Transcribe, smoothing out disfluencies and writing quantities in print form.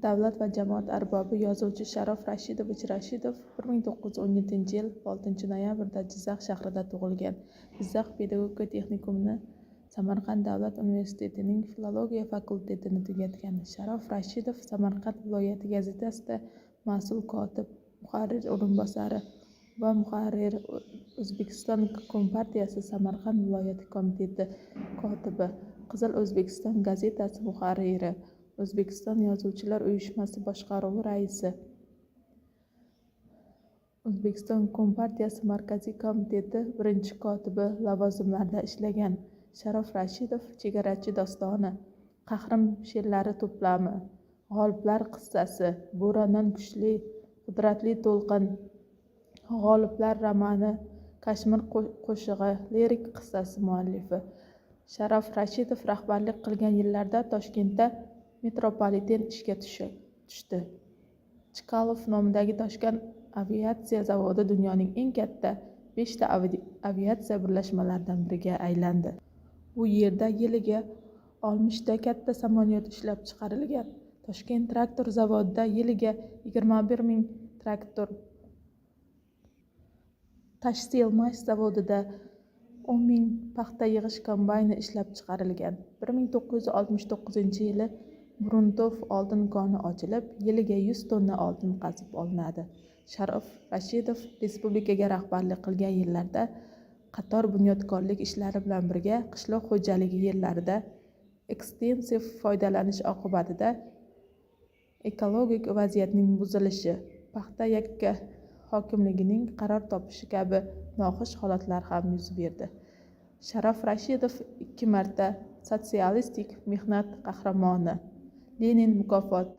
Davlat va jamoat arbobi yozuvchi Sharof Rashidovich Rashidov 1917-yil 6 noyabrda Jizzax shahrida tug'ilgan. Jizzax pedagogika texnikumini, Samarqand davlat universitetining filologiya fakultetini tugatgan. Sharof Rashidov Samarqand viloyati gazetasida mas'ul kotib, muharrir o'rinbosari va muharrir, O'zbekiston Kompartiyasi Samarqand viloyati komiteti kotibi, Qizil O'zbekiston gazetasi muharriri, O'zbekiston Yozuvchilar uyushmasi boshqaruvi raisi, O'zbekiston Kompartiyasi Markaziy komiteti birinchi kotibi lavozimlarida ishlagan. Sharof Rashidov Chegarachi dostoni, Qahrim she'rlari to'plami, G'oliblar qissasi, Bo'rondan kuchli, Qudratli to'lqin, G'oliblar romani, Kashmir qo'shig'i, lirik qissasi muallifi. Sharof Rashidov rahbarlik qilgan yillarda Toshkentda metropoliten ishga tushdi. Chkalov nomidagi Toshkent aviatsiya zavodi dunyoning eng katta 5 ta aviatsiya birlashmalaridan biriga aylandi. Bu yerda yiliga 60 ta katta samolyot ishlab chiqarilgan. Toshkent traktor zavodida yiliga 21 ming traktor, Tashsilmash zavodida 10 ming paxta yig'ish kombayni ishlab chiqarilgan. 1969-yili Bruntov oltin koni ochilib, yiliga 100 tonna oltin qazib olinadi. Sharof Rashidov respublikaga rahbarlik qilgan yillarda qator bunyodkorlik ishlari bilan birga qishloq xo'jaligi yerlarida ekstensiv foydalanish oqibatida ekologik vaziyatning buzilishi, paxta yakka hokimligining qaror topishi kabi noxush holatlar ham yuz berdi. Sharof Rashidov 2 marta sotsialistik mehnat qahramoni, Lenin mukofoti